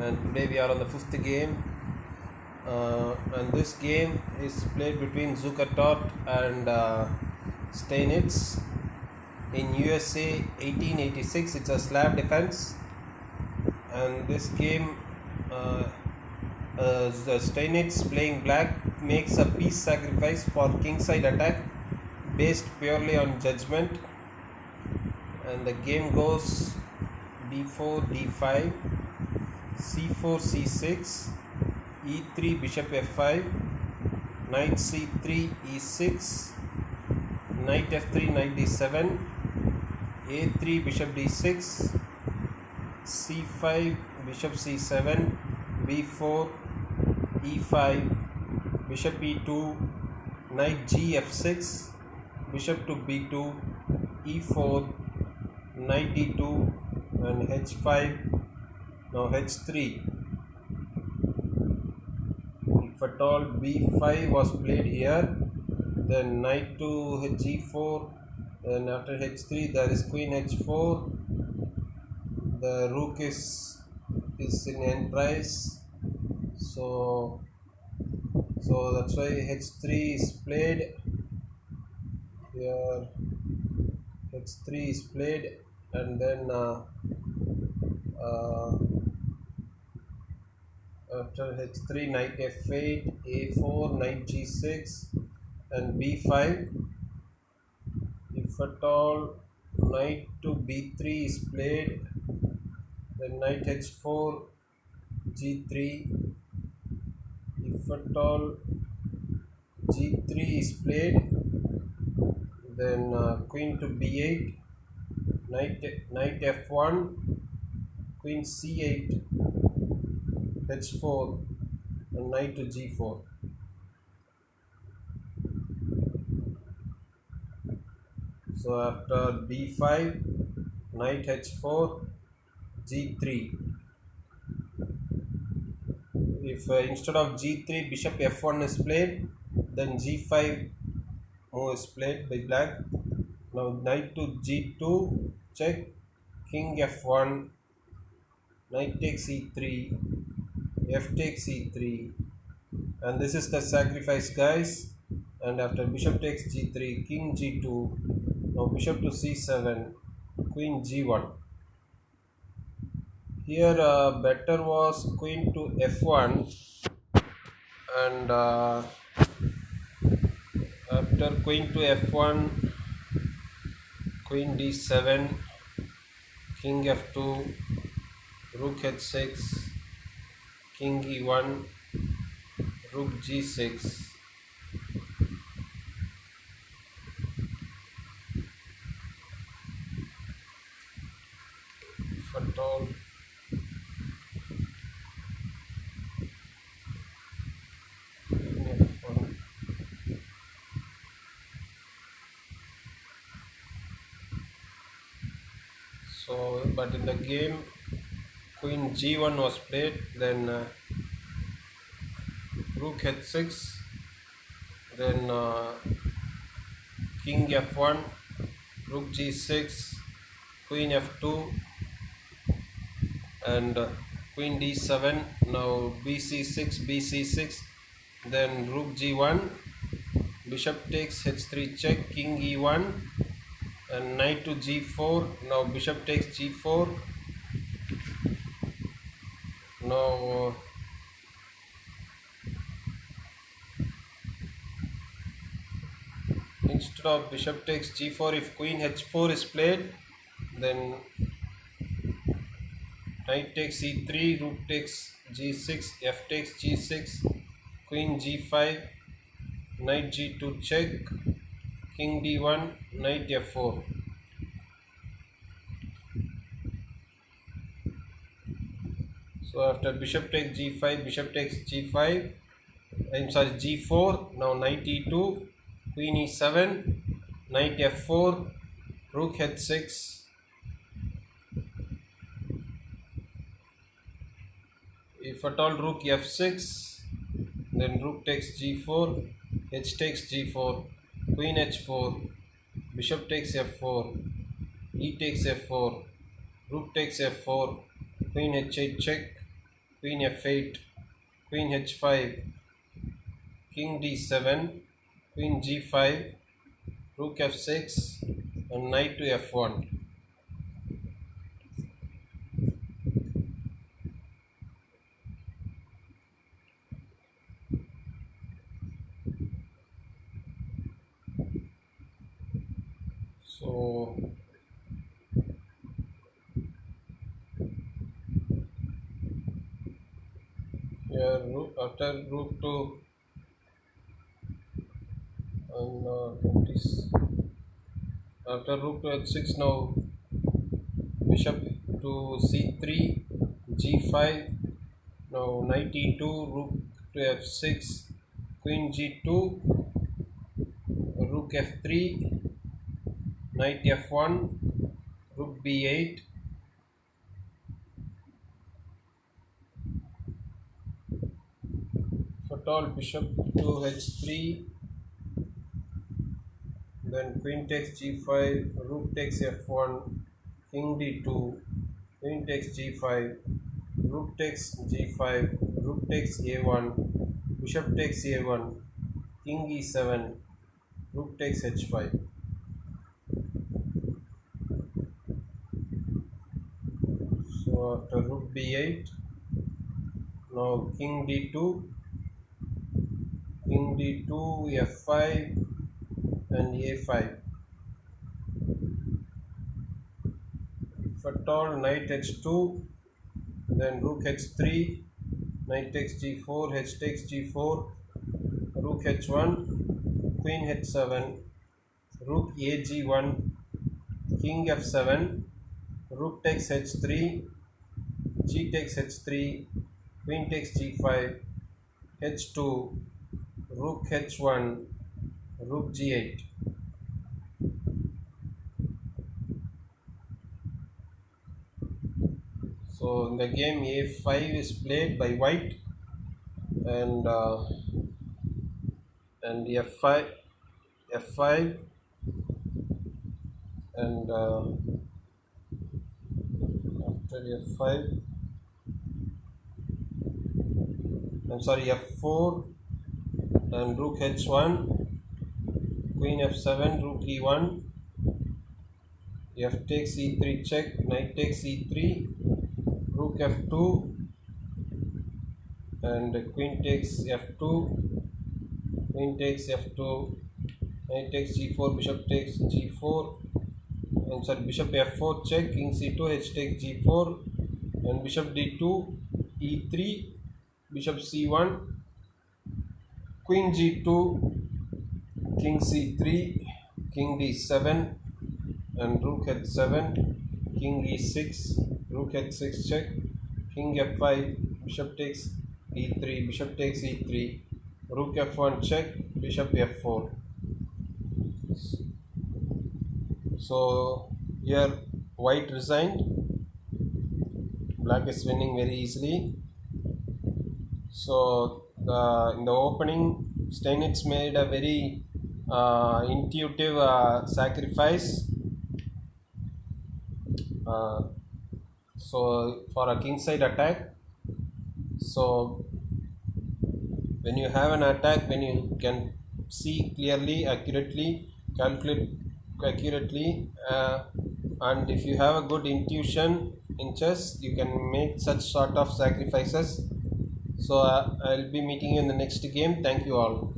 and today we are on the fifth game, and this game is played between Zukertort and Steinitz in USA 1886. It's a Slav defense, and this game the Steinitz playing black makes a peace sacrifice for kingside attack based purely on judgment, and the game goes b4 d5, c4 c6, e3 bishop f5, knight c3 e6, knight f3 knight d7, a3 bishop d6, c5 bishop c7, b4 e5, bishop e2, knight g f6, bishop to b2, e4, knight d2, and h5. Now h3. If at all b5 was played here, then knight to g4, then after h3 there is queen h4. The rook is in emprise, so that's why h3 is played here. h3 is played, and then after h3 knight f8, a4, knight g6, and b5. If at all knight to b3 is played, then knight h4, g3. If at all g3 is played, then queen to b8, knight f1, queen c8, h4, and knight to g4. So after b5, knight h4, g3. If instead of g3 bishop f1 is played, then g5 move is played by black. Now knight to g2, check, king f1, knight takes e3, f takes e3, and this is the sacrifice, guys. And after bishop takes g3, king g2, now bishop to c7, queen g1. Here better was queen to f1, and after queen to f1, queen d7, king f2, rook h6, king e1, rook g6. If at all f1, so but in the game queen g1 was played, then rook h6, then king f1, rook g6, queen f2, and queen d7. Now bc6, then rook g1, bishop takes h3 check, king e1, and knight to g4. Now bishop takes g4. Now instead of bishop takes g4, if queen h4 is played, then knight takes e3, rook takes g6, f takes g6, queen g5, knight g2 check, king d1, knight f4. So after bishop takes g5, bishop takes g5, g4. Now knight e2, queen e7, knight f4, rook h6. If at all rook f6, then rook takes g4, h takes g4, queen h4, bishop takes f4, e takes f4, rook takes f4, queen h8 check, queen f8, queen h5, king d7, queen g5, rook f6, and knight to f1. So here after rook to and after rook to h6, now bishop to c3, g5, now knight e2, rook to f6, queen g2, rook f3, knight f1, rook b8, at all bishop to h3, then queen takes g5, rook takes f1, king d2, queen takes g5, rook takes g5, rook takes a1, bishop takes a1, king e7, rook takes h5. So after rook b8, now king d2, f5 and a5. If at all knight h2, then rook h3, knight takes g4, h takes g4, rook h1, queen h7, rook ag1, king f7, rook takes h3, g takes h3, queen takes g5, h2, rook h1, rook g8. So in the game a5 is played by white, and f5, and after f5, I'm sorry, f4 and rook h1, queen f7, rook e1, f takes e3 check, knight takes e3, rook f2, and queen takes f2, queen takes f2, knight takes g4, bishop takes g4, and sorry, bishop f4 check, king c2, h takes g4, and bishop d2, e3, bishop c1, queen g2, king c3, king d7, and rook h7, king e6, rook h6 check, king f5, bishop takes e3, bishop takes e3, rook f1 check, bishop f4. So here white resigned, black is winning very easily. So in the opening, Steinitz made a very intuitive sacrifice. So for a kingside attack, so when you have an attack, when you can see clearly, accurately, calculate accurately, and if you have a good intuition in chess, you can make such sort of sacrifices. So I'll be meeting you in the next game. Thank you all.